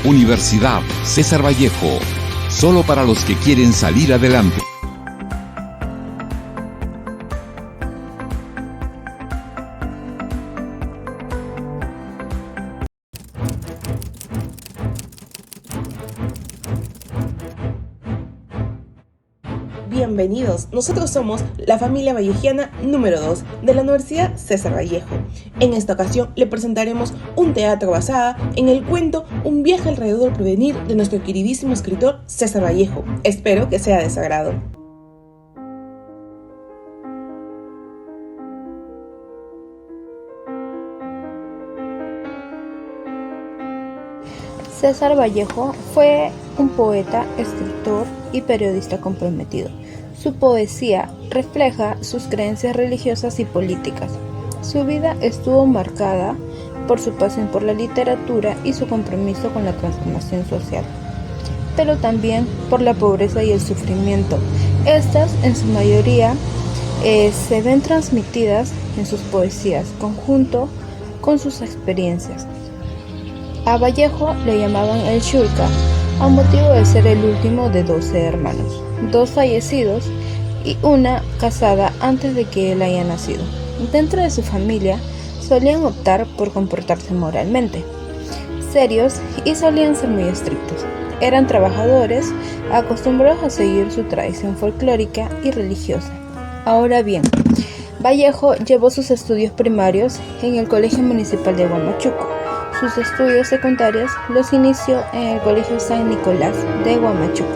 Universidad César Vallejo, solo para los que quieren salir adelante. Bienvenidos, nosotros somos la familia vallejiana número 2 de la Universidad César Vallejo. En esta ocasión le presentaremos un teatro basado en el cuento Un viaje alrededor del porvenir de nuestro queridísimo escritor César Vallejo. Espero que sea de su agrado. César Vallejo fue un poeta, escritor y periodista comprometido. Su poesía refleja sus creencias religiosas y políticas. Su vida estuvo marcada por su pasión por la literatura y su compromiso con la transformación social, pero también por la pobreza y el sufrimiento. Estas, en su mayoría, se ven transmitidas en sus poesías, conjunto con sus experiencias. A Vallejo le llamaban el Chulca, a motivo de ser el último de 12 hermanos, 2 fallecidos y una casada antes de que él haya nacido. Dentro de su familia solían optar por comportarse moralmente serios y solían ser muy estrictos. Eran trabajadores acostumbrados a seguir su tradición folclórica y religiosa. Ahora bien, Vallejo llevó sus estudios primarios en el Colegio Municipal de Huamachuco. Sus estudios secundarios los inició en el Colegio San Nicolás de Huamachuco.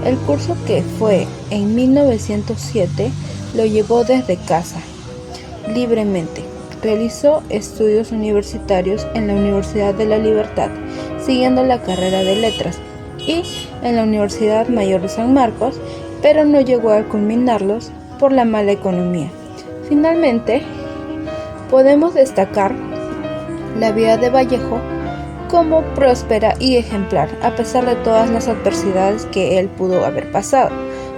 El curso que fue en 1907 lo llevó desde casa, libremente. Realizó estudios universitarios en la Universidad de la Libertad, siguiendo la carrera de Letras, y en la Universidad Mayor de San Marcos, pero no llegó a culminarlos por la mala economía. Finalmente, podemos destacar la vida de Vallejo como próspera y ejemplar, a pesar de todas las adversidades que él pudo haber pasado.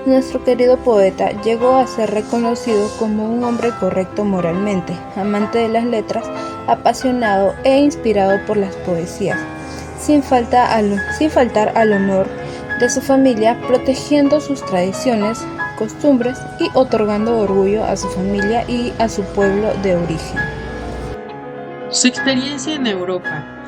Nuestro querido poeta llegó a ser reconocido como un hombre correcto moralmente, amante de las letras, apasionado e inspirado por las poesías, sin faltar al honor de su familia, protegiendo sus tradiciones, costumbres y otorgando orgullo a su familia y a su pueblo de origen. Su experiencia en Europa.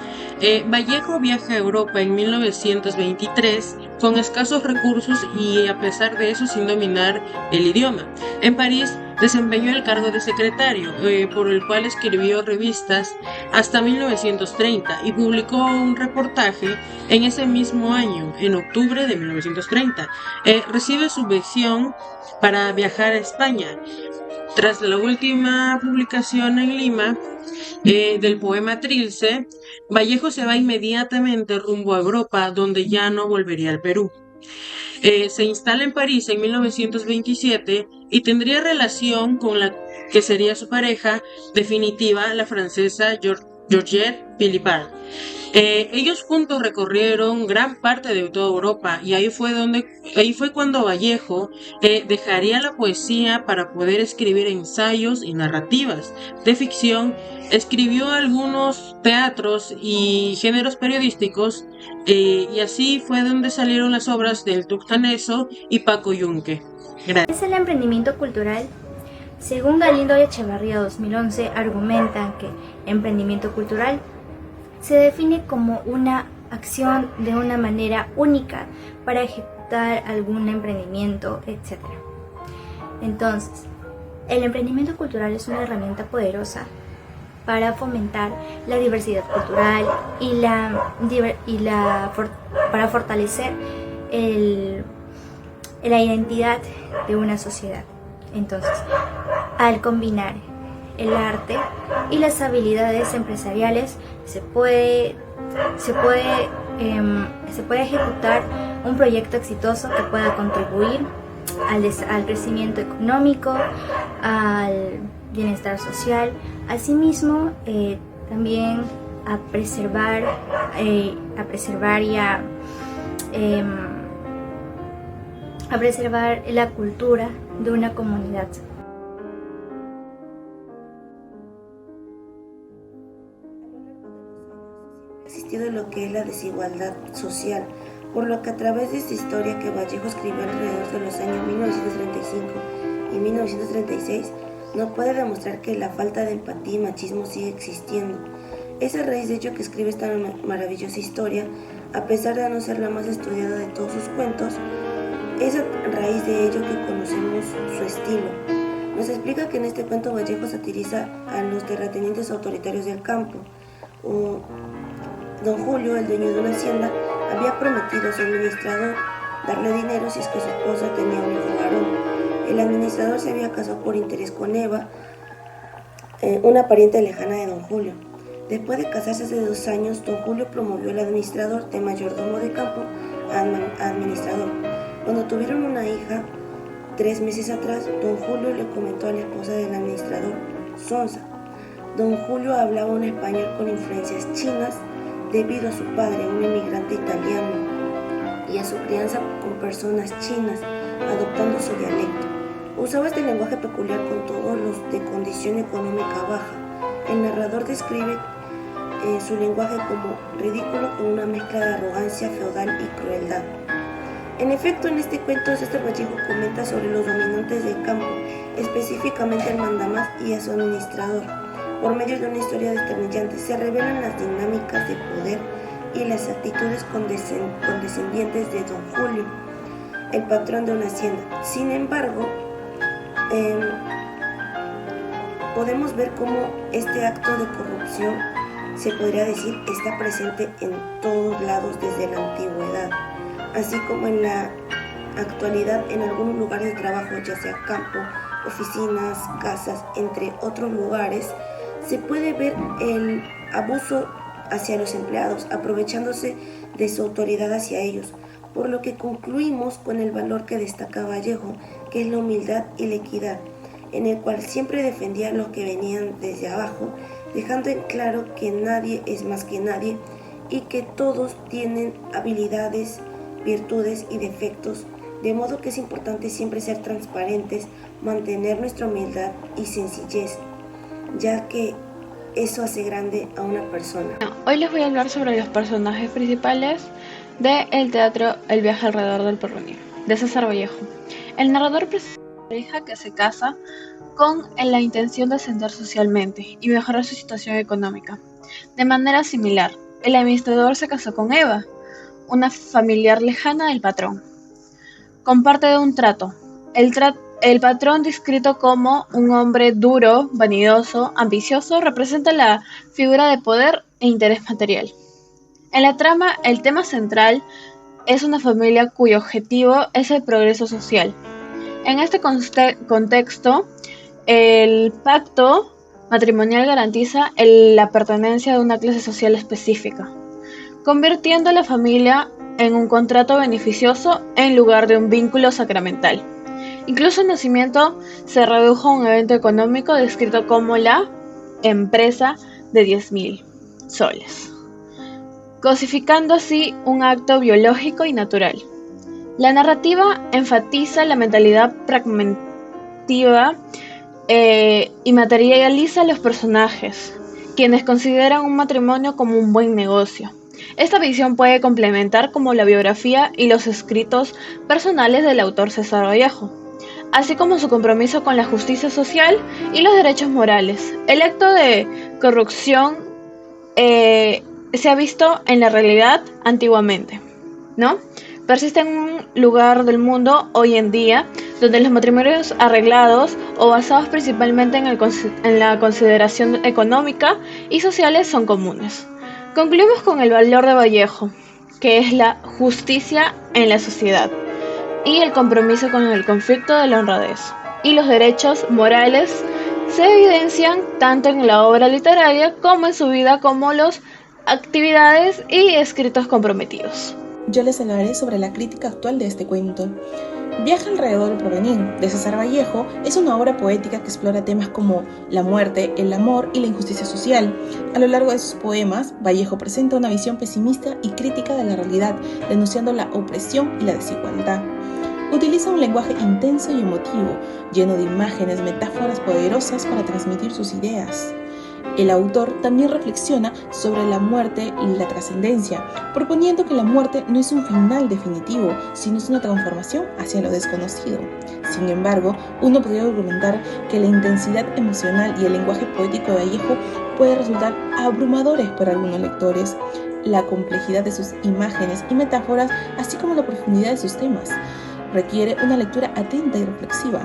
Vallejo viaja a Europa en 1923 con escasos recursos y a pesar de eso sin dominar el idioma. En París desempeñó el cargo de secretario, por el cual escribió revistas hasta 1930 y publicó un reportaje en ese mismo año, en octubre de 1930. Recibe subvención para viajar a España. Tras la última publicación en Lima del poema Trilce, Vallejo se va inmediatamente rumbo a Europa, donde ya no volvería al Perú. Se instala en París en 1927 y tendría relación con la que sería su pareja definitiva, la francesa Georgette Philippard. Ellos juntos recorrieron gran parte de toda Europa y ahí fue cuando Vallejo dejaría la poesía para poder escribir ensayos y narrativas de ficción. Escribió algunos teatros y géneros periodísticos, y así fue donde salieron las obras del Tugtaneso y Paco Yunque. ¿Qué es el emprendimiento cultural? Según Galindo y Echevarría 2011, argumentan que emprendimiento cultural se define como una acción de una manera única para ejecutar algún emprendimiento, etc. Entonces, el emprendimiento cultural es una herramienta poderosa para fomentar la diversidad cultural para fortalecer la identidad de una sociedad. Entonces, al combinar el arte y las habilidades empresariales, se puede ejecutar un proyecto exitoso que pueda contribuir al crecimiento económico, al bienestar social, asimismo también a preservar la cultura de una comunidad. comprometido en lo que es la desigualdad social, por lo que a través de esta historia que Vallejo escribió alrededor de los años 1935 y 1936, nos puede demostrar que la falta de empatía y machismo sigue existiendo. Es a raíz de ello que escribe esta maravillosa historia, a pesar de no ser la más estudiada de todos sus cuentos. Es a raíz de ello que conocemos su estilo. Nos explica que en este cuento Vallejo satiriza a los terratenientes autoritarios del campo. Don Julio, el dueño de una hacienda, había prometido a su administrador darle dinero si es que su esposa tenía un hijo varón. El administrador se había casado por interés con Eva, una pariente lejana de don Julio. Después de casarse hace 2 años, don Julio promovió al administrador de mayordomo de campo a administrador. Cuando tuvieron una hija, 3 meses atrás, don Julio le comentó a la esposa del administrador, Sonsa. Don Julio hablaba un español con influencias chinas debido a su padre, un inmigrante italiano, y a su crianza con personas chinas, adoptando su dialecto. Usaba este lenguaje peculiar con todos los de condición económica baja. El narrador describe su lenguaje como ridículo con una mezcla de arrogancia feudal y crueldad. En efecto, en este cuento César Vallejo comenta sobre los dominantes del campo, específicamente al mandamás y a su administrador. Por medio de una historia desternillante se revelan las dinámicas de poder y las actitudes condescendientes de don Julio, el patrón de una hacienda. Sin embargo, podemos ver cómo este acto de corrupción, se podría decir, está presente en todos lados desde la antigüedad, así como en la actualidad en algunos lugares de trabajo, ya sea campo, oficinas, casas, entre otros lugares. Se puede ver el abuso hacia los empleados, aprovechándose de su autoridad hacia ellos, por lo que concluimos con el valor que destaca Vallejo, que es la humildad y la equidad, en el cual siempre defendía a los que venían desde abajo, dejando en claro que nadie es más que nadie y que todos tienen habilidades, virtudes y defectos, de modo que es importante siempre ser transparentes, mantener nuestra humildad y sencillez, ya que eso hace grande a una persona. Hoy les voy a hablar sobre los personajes principales del teatro El viaje alrededor del porvenir, de César Vallejo. El narrador presenta a una pareja que se casa con la intención de ascender socialmente y mejorar su situación económica. De manera similar, el administrador se casó con Eva, una familiar lejana del patrón. Comparte un trato. El patrón, descrito como un hombre duro, vanidoso, ambicioso, representa la figura de poder e interés material. En la trama, el tema central es una familia cuyo objetivo es el progreso social. En este contexto, el pacto matrimonial garantiza la pertenencia de una clase social específica, convirtiendo a la familia en un contrato beneficioso en lugar de un vínculo sacramental. Incluso el nacimiento se redujo a un evento económico descrito como la empresa de 10.000 soles, cosificando así un acto biológico y natural. La narrativa enfatiza la mentalidad pragmática y materializa a los personajes, quienes consideran un matrimonio como un buen negocio. Esta visión puede complementar como la biografía y los escritos personales del autor César Vallejo, así como su compromiso con la justicia social y los derechos morales. El acto de corrupción se ha visto en la realidad antiguamente, ¿no? Persiste en un lugar del mundo hoy en día donde los matrimonios arreglados o basados principalmente en la consideración económica y sociales son comunes. Concluimos con el valor de Vallejo, que es la justicia en la sociedad y el compromiso con el conflicto de la honradez. Y los derechos morales se evidencian tanto en la obra literaria como en su vida, como las actividades y escritos comprometidos. Yo les hablaré sobre la crítica actual de este cuento. Viaje alrededor del porvenir, de César Vallejo, es una obra poética que explora temas como la muerte, el amor y la injusticia social. A lo largo de sus poemas, Vallejo presenta una visión pesimista y crítica de la realidad, denunciando la opresión y la desigualdad. Utiliza un lenguaje intenso y emotivo, lleno de imágenes, metáforas poderosas para transmitir sus ideas. El autor también reflexiona sobre la muerte y la trascendencia, proponiendo que la muerte no es un final definitivo, sino es una transformación hacia lo desconocido. Sin embargo, uno podría argumentar que la intensidad emocional y el lenguaje poético de Vallejo puede resultar abrumadores para algunos lectores. La complejidad de sus imágenes y metáforas, así como la profundidad de sus temas, requiere una lectura atenta y reflexiva.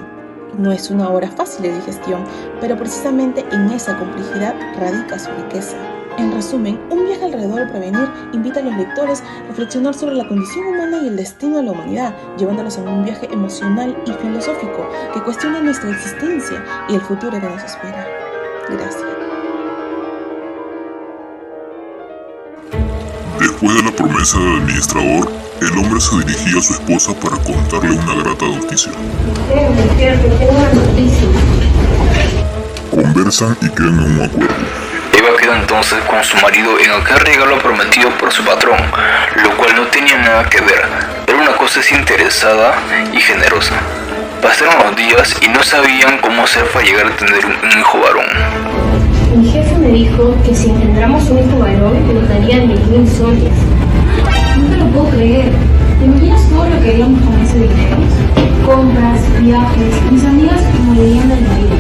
No es una obra fácil de digestión, pero precisamente en esa complejidad radica su riqueza. En resumen, Un viaje alrededor del porvenir invita a los lectores a reflexionar sobre la condición humana y el destino de la humanidad, llevándolos en un viaje emocional y filosófico que cuestiona nuestra existencia y el futuro que nos espera. Gracias. Después de la promesa del administrador, el hombre se dirigió a su esposa para contarle una grata noticia. Tengo una noticia. Conversan y quedan en un acuerdo. Eva queda entonces con su marido en aquel regalo prometido por su patrón, lo cual no tenía nada que ver. Era una cosa desinteresada y generosa. Pasaron los días y no sabían cómo hacer para llegar a tener un hijo varón. Mi jefe me dijo que si engendramos un hijo varón nos darían 10.000 soles. No te lo puedo creer. ¿Te imaginas todo lo que haríamos con ese dinero? Compras, viajes, mis amigas morirían del marido.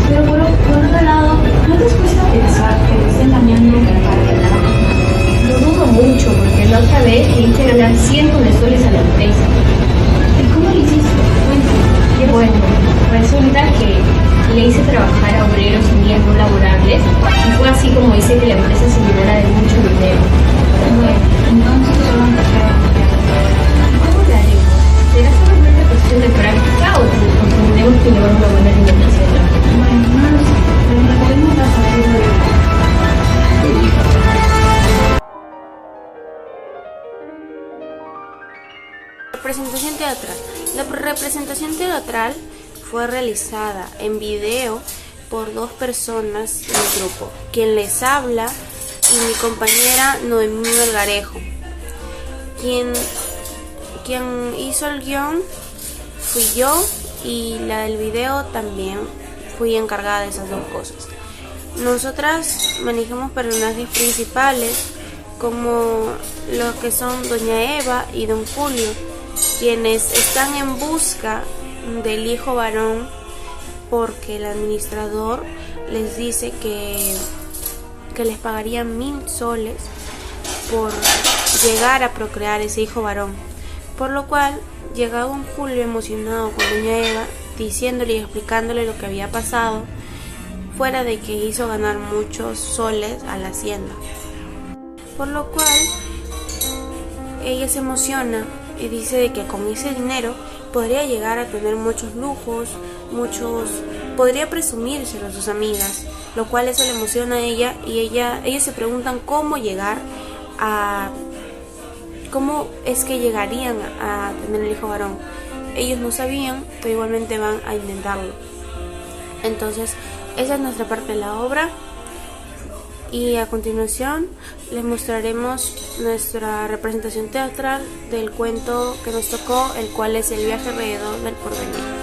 Pero por otro lado, ¿no te cuesta pensar que te estén dañando para ganar? Lo dudo mucho porque la otra vez le hice ganar cientos de soles a la empresa. ¿Y cómo lo hiciste? Qué bueno. Resulta que le hice trabajar a obreros en días no laborables y fue así como hice que la empresa se llenara de mucho dinero. Bueno, entonces solo me queda. ¿Cómo lo haremos? ¿Será solamente cuestión de práctica o tendremos que llevar una buena alimentación? Bueno, no lo sé, pero me podemos dar partido de Representación teatral. La representación teatral fue realizada en video por 2 personas del grupo, quien les habla y mi compañera Noemí Melgarejo. Quien hizo el guión fui yo y la del video también fui encargada de esas 2 cosas. Nosotras manejamos personajes principales como los que son Doña Eva y Don Julio, quienes están en busca del hijo varón porque el administrador les dice que les pagarían 1.000 soles por llegar a procrear ese hijo varón, por lo cual llega Don Julio emocionado con Doña Eva diciéndole y explicándole lo que había pasado, fuera de que hizo ganar muchos soles a la hacienda, por lo cual ella se emociona y dice de que con ese dinero podría llegar a tener muchos lujos, podría presumírselo a sus amigas, lo cual eso le emociona a ella y ellas se preguntan cómo es que llegarían a tener el hijo varón. Ellos no sabían, pero igualmente van a intentarlo. Entonces, esa es nuestra parte de la obra. Y a continuación les mostraremos nuestra representación teatral del cuento que nos tocó, el cual es El viaje alrededor del porvenir.